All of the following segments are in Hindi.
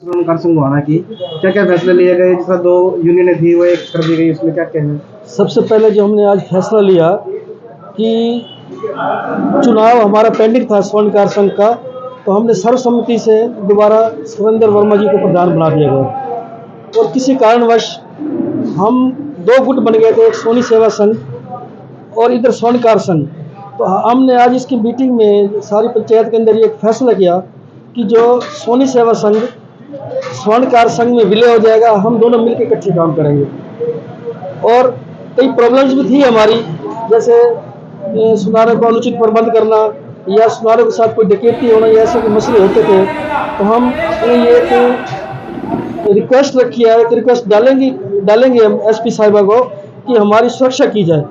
कर संघवाना की क्या क्या फैसले लिए गए, जिस तरह 2 यूनियनें थी वो एक कर दी गई, उसमें क्या क्या है? सबसे पहले जो हमने आज फैसला लिया कि चुनाव हमारा पेंडिंग था स्वर्णकार संघ का, तो हमने सर्वसम्मति से दोबारा सुरेंद्र वर्मा जी को प्रधान बना दिया गया। और किसी कारणवश हम 2 गुट बन गए थे, एक सोनी सेवा संघ और इधर स्वर्णकार संघ। तो हमने आज इसकी मीटिंग में सारी पंचायत के अंदर ये एक फैसला किया कि जो सोनी सेवा संघ स्वर्णकार संघ में विलय हो जाएगा, हम दोनों मिलकर इकट्ठे काम करेंगे। और कई प्रॉब्लम्स भी थी हमारी, जैसे सुनारों को अनुचित प्रबंध करना या सुनारों के साथ कोई डकैती होना, या ऐसे कोई मसले होते थे। तो हम ये एक रिक्वेस्ट रखी है, एक रिक्वेस्ट डालेंगे हम एसपी साहिबा को कि हमारी सुरक्षा की जाए।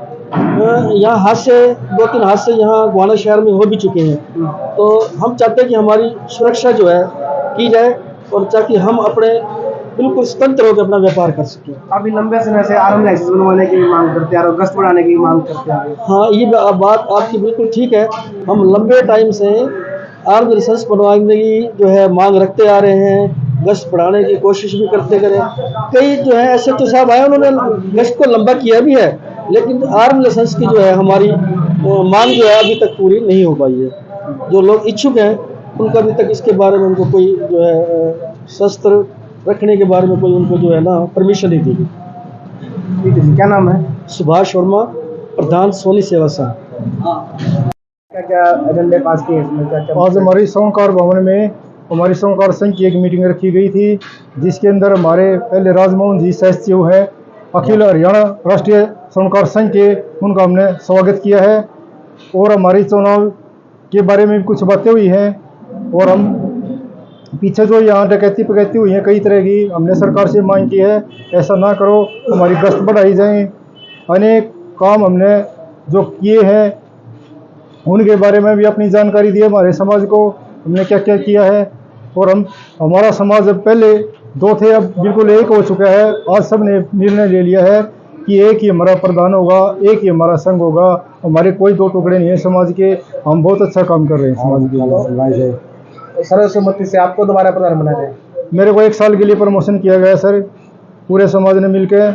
यहाँ हादसे 2-3 हादसे यहाँ गोहाना शहर में हो भी चुके हैं, तो हम चाहते हैं कि हमारी सुरक्षा जो है की जाए, और ताकि हम अपने बिल्कुल स्वतंत्र होकर अपना व्यापार कर सकें। अभी लंबे समय से आर्म लाइसेंस बनवाने की भी मांग करते हैं और गश्त बढ़ाने की मांग करते हैं। हाँ, ये बात आपकी बिल्कुल ठीक है। हम लंबे टाइम से आर्म लाइसेंस बनवाने की जो है मांग रखते आ रहे हैं, गश्त बढ़ाने की कोशिश भी करते करें। कई जो है SHO साहब आए, उन्होंने गश्त को लंबा किया भी है, लेकिन आर्म लाइसेंस की जो है हमारी मांग जो है अभी तक पूरी नहीं हो पाई है। जो लोग इच्छुक हैं उनका अभी तक इसके बारे में उनको कोई जो है शस्त्र रखने के बारे में कोई उनको जो है ना परमिशन नहीं दी गई। ठीक है, क्या नाम है? सुभाष वर्मा, प्रधान सोनी सेवा संघ। क्या क्या एजेंडे पास किए इसमें, क्या क्या? आज हमारी स्वर्णकार भवन में हमारी स्वर्णकार संघ की एक मीटिंग रखी गई थी, जिसके अंदर हमारे पहले राजमोहन जी सचिव है अखिल हरियाणा राष्ट्रीय स्वर्णकार संघ के, उनका हमने स्वागत किया है। और हमारी चुनाव के बारे में भी कुछ बातें हुई हैं, और हम पीछे जो यहाँ डकैती पकैती हुई है कई तरह की, हमने सरकार से मांग की है ऐसा ना करो, हमारी गश्त बढ़ाई जाए। अनेक काम हमने जो किए हैं उनके बारे में भी अपनी जानकारी दी है हमारे समाज को, हमने क्या क्या किया है। और हमारा समाज अब पहले 2 थे, अब बिल्कुल एक हो चुका है। आज सब ने निर्णय ले लिया है कि एक ही हमारा प्रधान होगा, एक ही हमारा संघ होगा, हमारे कोई 2 टुकड़े नहीं है समाज के। हम बहुत अच्छा काम कर रहे हैं समाज के लिए। सर्वसम्मति से आपको दोबारा प्रधान बना रहे हैं। मेरे को 1 साल के लिए प्रमोशन किया गया सर, पूरे समाज ने मिलकर।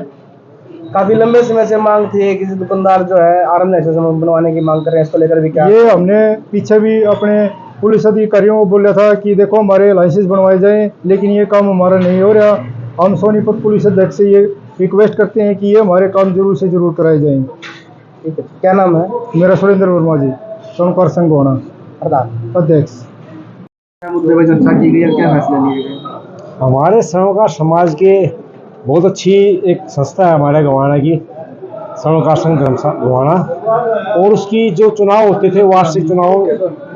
काफी लंबे समय से मांग थी, किसी दुकानदार जो है आर्म लाइसेंस बनवाने की मांग कर रहे हैं, इसको लेकर भी क्या? ये हमने पीछे भी अपने पुलिस अधिकारियों को बोला था कि देखो हमारे लाइसेंस बनवाए जाएं, लेकिन ये काम हमारा नहीं हो रहा। हम सोनीपत पुलिस अध्यक्ष से ये रिक्वेस्ट करते हैं कि ये हमारे काम जरूर से जरूर कराए जाएं। ठीक है, क्या नाम है? मेरा सुरेंद्र वर्मा जी, स्वर्णकार संघ गोहाना प्रधान अध्यक्ष। क्या मुद्दे पर चर्चा की गई और क्या फैसले लिए गए? हमारे स्वर्णकार समाज के बहुत अच्छी एक संस्था है हमारे गोहाना की, स्वर्णकार संघ गोहाना। और उसकी जो चुनाव होते थे वार्षिक चुनाव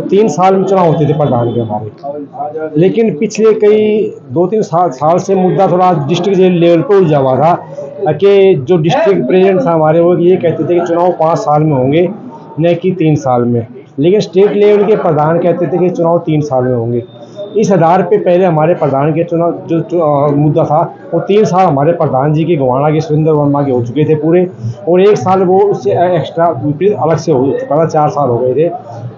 3 साल में चुनाव होते थे प्रधान के हमारे। लेकिन पिछले कई 2-3 साल से मुद्दा थोड़ा डिस्ट्रिक्ट लेवल पर उलझा हुआ था कि जो डिस्ट्रिक्ट प्रेसिडेंट था हमारे, वो ये कहते थे कि चुनाव 5 साल में होंगे न कि 3 साल में। लेकिन स्टेट लेवल के प्रधान कहते थे कि चुनाव 3 साल में होंगे। इस आधार पे पहले हमारे प्रधान के चुनाव जो मुद्दा था वो 3 साल हमारे प्रधान जी के गोहाना के सुरेंद्र वर्मा के हो चुके थे पूरे, और 1 साल वो उससे एक्स्ट्रा अलग से हो चुका था, 4 साल हो गए थे।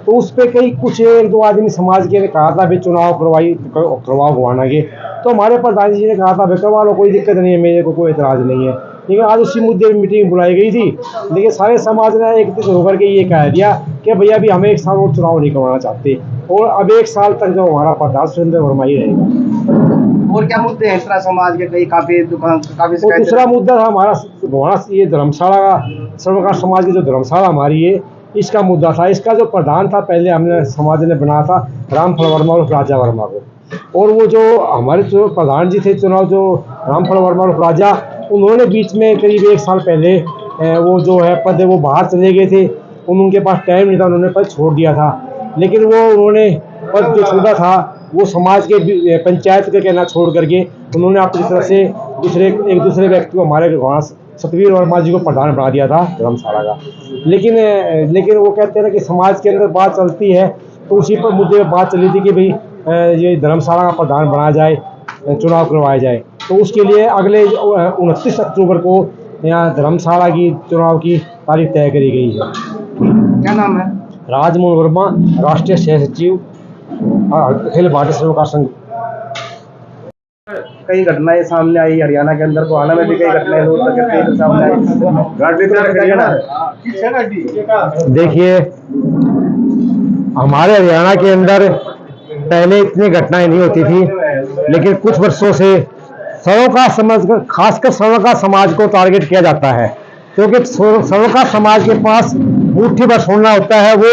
तो उस पर कई कुछ 1-2 आदमी समाज के ने कहा था भी चुनाव करवाओ गोहाना के। तो हमारे प्रधान जी ने कहा था भाई करवा लो, कोई दिक्कत नहीं है, मेरे को कोई एतराज़ नहीं है। लेकिन आज उसी मुद्दे पर मीटिंग बुलाई गई थी, लेकिन सारे समाज ने एकत्रित होकर के ये कह दिया कि भैया अभी हम 1 साल और चुनाव नहीं करवाना चाहते, और अब 1 साल तक जो हमारा प्रधान सुरेंद्र वर्मा ही रहेगा। और क्या मुद्दे हैं इस तरह समाज के? कई काफी दूसरा मुद्दा था हमारा गोहाना ये धर्मशाला का, स्वर्णकार समाज की जो धर्मशाला हमारी है, इसका मुद्दा था। इसका जो प्रधान था पहले हमने समाज ने बनाया था रामफल वर्मा और राजा वर्मा को, और वो जो हमारे जो प्रधान जी थे चुनाव, जो रामफल वर्मा और राजा, उन्होंने बीच में करीब 1 साल पहले वो जो है पद वो बाहर चले गए थे, उनके पास टाइम नहीं था, उन्होंने पद छोड़ दिया था। लेकिन वो उन्होंने पद जो छोड़ा था वो समाज के पंचायत का कहना छोड़ करके उन्होंने अपनी तरफ से एक दूसरे व्यक्ति को हमारे गोहाना सतवीर वर्मा जी को प्रधान बना दिया था धर्मशाला का। लेकिन वो कहते हैं कि समाज के अंदर बात चलती है, तो उसी पर मुद्दे पर बात चली थी कि भाई ये धर्मशाला का प्रधान बनाया जाए, चुनाव करवाया जाए। तो उसके लिए अगले 29 अक्टूबर को यहाँ धर्मशाला की चुनाव की तारीख तय करी गई है। क्या नाम है? राजमोहन वर्मा, राष्ट्रीय सह सचिव अखिल भारतीय स्वर्णकार संघ। कई घटनाएं सामने आई हरियाणा के अंदर, गोहाना में भी कई घटनाएं सामने आई। देखिए, हमारे हरियाणा के अंदर पहले इतनी घटनाएं नहीं होती थी, लेकिन कुछ वर्षों से सरोकार समाज, खासकर सरोकार समाज को टारगेट किया जाता है, क्योंकि सरोकार समाज के पास मुट्ठी भर सोना होता है, वो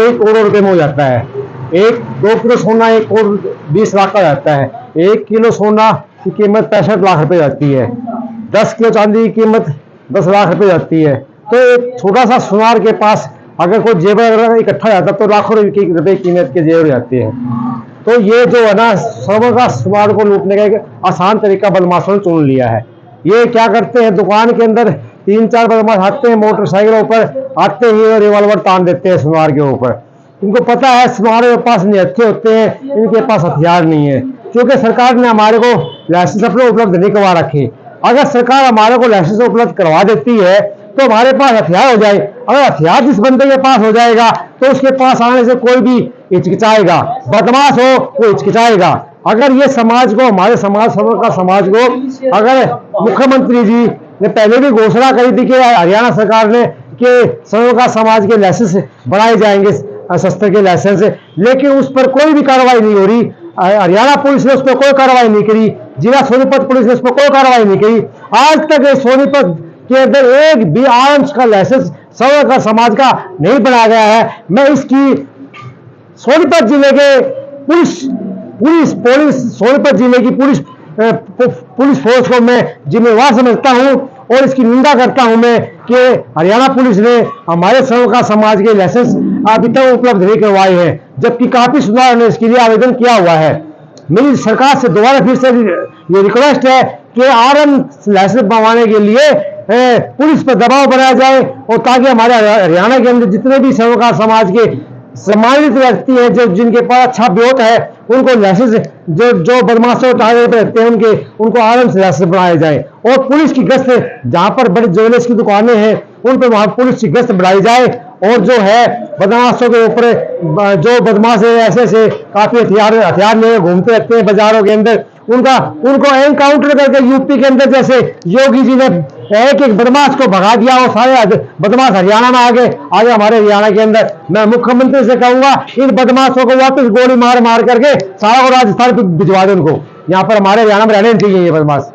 1 करोड़ रुपए में हो जाता है। 2 किलो सोना 1 करोड़ 20 लाख का जाता है। 1 किलो सोना की कीमत 65 लाख रुपए जाती है। 10 किलो चांदी की कीमत 10 लाख रुपए जाती है। तो एक छोटा सा सुनार के पास अगर कोई जेवर इकट्ठा जाता तो लाखों रुपए कीमत के जेवर जाते हैं। तो ये जो है ना, सरोकार समाज को लूटने का एक आसान तरीका बदमाशों ने चुन लिया है। ये क्या करते हैं, दुकान के अंदर 3-4 बदमाश आते हैं, मोटरसाइकिलों पर आते ही रिवॉल्वर तान देते हैं सुनार के ऊपर। इनको पता है सुनार के पास निहत्थे होते हैं, इनके पास हथियार नहीं है, क्योंकि सरकार ने हमारे को लाइसेंस अपने उपलब्ध नहीं करवा रखे। अगर सरकार हमारे को लाइसेंस उपलब्ध करवा देती है तो हमारे पास हथियार हो जाए। अगर हथियार जिस बंदे के पास हो जाएगा तो उसके पास आने से कोई भी हिचकिचाएगा, बदमाश हो वो हिचकिचाएगा। अगर ये समाज को, हमारे समाज का समाज को, अगर मुख्यमंत्री जी ने पहले भी घोषणा करी थी कि हरियाणा सरकार ने कि सरोकार समाज के लाइसेंस बढ़ाए जाएंगे, शस्त्र के लाइसेंस, लेकिन उस पर कोई भी कार्रवाई नहीं हो रही। हरियाणा पुलिस ने उस पर कोई कार्रवाई नहीं करी, जिला सोनीपत पुलिस ने उस पर कोई कार्रवाई नहीं करी। आज तक सोनीपत के अंदर एक भी आर्म्स का लाइसेंस सरोकार समाज का नहीं बनाया गया है। मैं इसकी सोनीपत जिले के पुलिस सोनीपत जिले की पुलिस फोर्स को मैं जिम्मेवार समझता हूं और इसकी निंदा करता हूं मैं कि हरियाणा पुलिस ने हमारे सरोकार समाज के लाइसेंस अभी तक उपलब्ध नहीं करवाए हैं, जबकि काफी सुधार ने इसके लिए आवेदन किया हुआ है। मेरी सरकार से दोबारा फिर से ये रिक्वेस्ट है कि आरएम लाइसेंस बनवाने के लिए पुलिस पर दबाव बनाया जाए, और ताकि हमारे हरियाणा के अंदर जितने भी सरोकार समाज के सम्मानित व्यक्ति हैं, जो जिनके पास अच्छा ब्योत है, उनको लाइसेंस, जो बदमाशों टारगेट पे रखते हैं उनको आरएम से लाइसेंस बनाए जाए। और पुलिस की गश्त, जहां पर बड़ी ज्वेलर्स की दुकानें हैं उन पर वहां पुलिस की गश्त बढ़ाई जाए, और जो है बदमाशों के ऊपर, जो बदमाश ऐसे काफी हथियार लिए घूमते रहते हैं बाजारों के अंदर, उनको एनकाउंटर करके यूपी के अंदर जैसे योगी जी ने एक बदमाश को भगा दिया, और सारे बदमाश हरियाणा में आगे हमारे हरियाणा के अंदर। मैं मुख्यमंत्री से कहूंगा इन बदमाशों को वापस गोली मार करके सारा को राजस्थान भिजवा दे। उनको यहाँ पर हमारे हरियाणा में रहने नहीं चाहिए ये बदमाश।